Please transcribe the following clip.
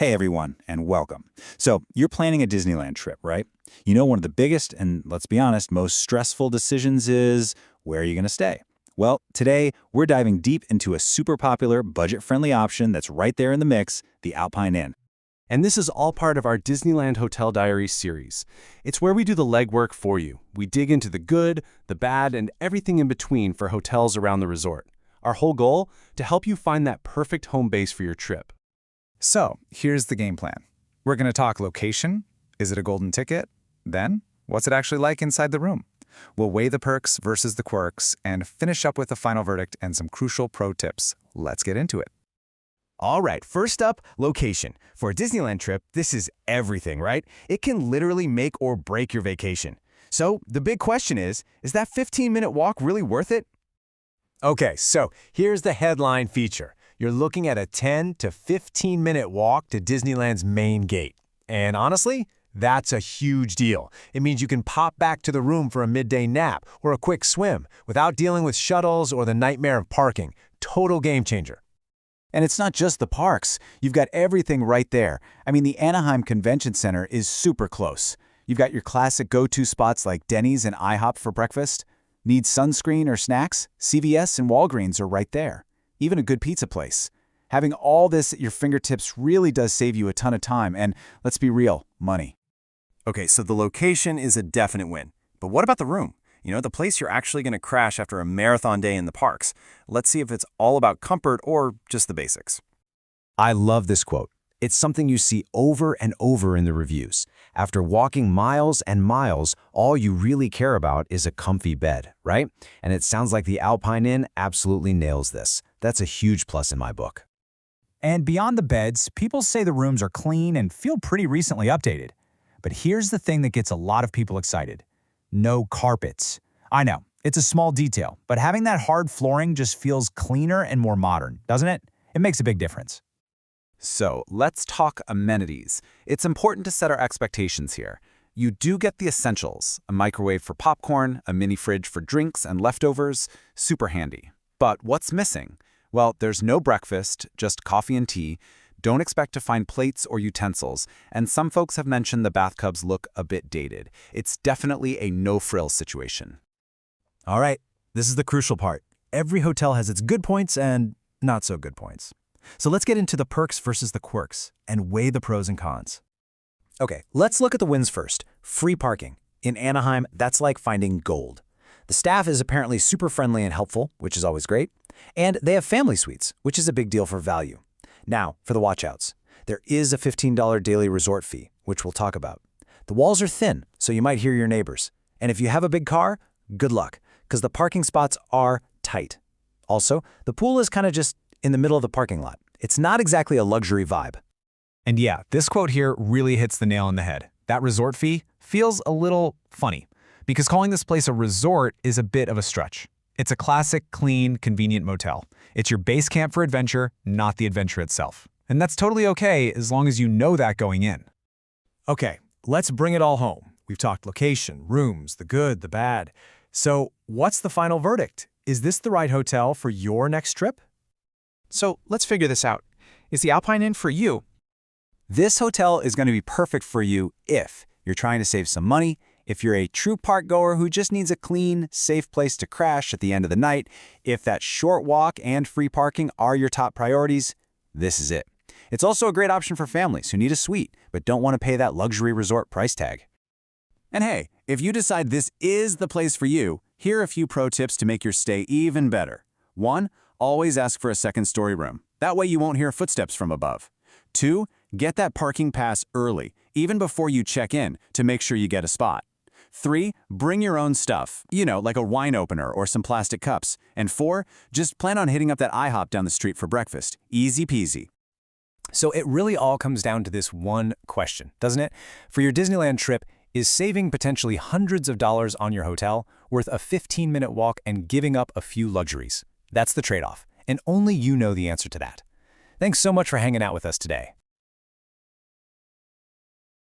Hey everyone, and welcome. So, you're planning a Disneyland trip, right? You know one of the biggest and, let's be honest, most stressful decisions is where are you going to stay? Well, today we're diving deep into a super popular, budget-friendly option that's right there in the mix, the Alpine Inn. And this is all part of our Disneyland Hotel Diaries series. It's where we do the legwork for you. We dig into the good, the bad, and everything in between for hotels around the resort. Our whole goal? To help you find that perfect home base for your trip. So, here's the game plan. We're going to talk location. Is it a golden ticket? Then, what's it actually like inside the room? We'll weigh the perks versus the quirks and finish up with a final verdict and some crucial pro tips. Let's get into it. All right, first up, location. For a Disneyland trip, this is everything, right? It can literally make or break your vacation. So the big question is that 15-minute walk really worth it? Okay, so here's the headline feature. You're looking at a 10 to 15-minute walk to Disneyland's main gate. And honestly, that's a huge deal. It means you can pop back to the room for a midday nap or a quick swim without dealing with shuttles or the nightmare of parking. Total game changer. And it's not just the parks. You've got everything right there. I mean, the Anaheim Convention Center is super close. You've got your classic go-to spots like Denny's and IHOP for breakfast. Need sunscreen or snacks? CVS and Walgreens are right there. Even a good pizza place. Having all this at your fingertips really does save you a ton of time and, let's be real, money. Okay, so the location is a definite win. But what about the room? You know, the place you're actually going to crash after a marathon day in the parks. Let's see if it's all about comfort or just the basics. I love this quote. It's something you see over and over in the reviews. After walking miles and miles, all you really care about is a comfy bed, right? And it sounds like the Alpine Inn absolutely nails this. That's a huge plus in my book. And beyond the beds, people say the rooms are clean and feel pretty recently updated. But here's the thing that gets a lot of people excited. No carpets. I know, it's a small detail, but having that hard flooring just feels cleaner and more modern, doesn't it? It makes a big difference. So let's talk amenities. It's important to set our expectations here. You do get the essentials, a microwave for popcorn, a mini fridge for drinks and leftovers, super handy. But what's missing? Well, there's no breakfast, just coffee and tea. Don't expect to find plates or utensils, and some folks have mentioned the bathtubs look a bit dated. It's definitely a no-frills situation. All right, this is the crucial part. Every hotel has its good points and not so good points. So let's get into the perks versus the quirks and weigh the pros and cons. Okay, let's look at the wins first. Free parking. In Anaheim, that's like finding gold. The staff is apparently super friendly and helpful, which is always great. And they have family suites, which is a big deal for value. Now, for the watchouts. There is a $15 daily resort fee, which we'll talk about. The walls are thin, so you might hear your neighbors. And if you have a big car, good luck, because the parking spots are tight. Also, the pool is kind of just in the middle of the parking lot. It's not exactly a luxury vibe. And yeah, this quote here really hits the nail on the head. That resort fee feels a little funny, because calling this place a resort is a bit of a stretch. It's a classic, clean, convenient motel. It's your base camp for adventure, not the adventure itself. And that's totally okay as long as you know that going in. Okay, let's bring it all home. We've talked location, rooms, the good, the bad. So what's the final verdict? Is this the right hotel for your next trip? So, let's figure this out. Is the Alpine Inn for you? This hotel is going to be perfect for you if you're trying to save some money, if you're a true park goer who just needs a clean, safe place to crash at the end of the night, if that short walk and free parking are your top priorities, this is it. It's also a great option for families who need a suite but don't want to pay that luxury resort price tag. And hey, if you decide this is the place for you, here are a few pro tips to make your stay even better. 1. Always ask for a second-story room. That way you won't hear footsteps from above. 2. Get that parking pass early, even before you check in, to make sure you get a spot. 3. Bring your own stuff, like a wine opener or some plastic cups. And 4. Just plan on hitting up that IHOP down the street for breakfast. Easy peasy. So it really all comes down to this one question, doesn't it? For your Disneyland trip, is saving potentially hundreds of dollars on your hotel worth a 15-minute walk and giving up a few luxuries? That's the trade-off, and only you know the answer to that. Thanks so much for hanging out with us today.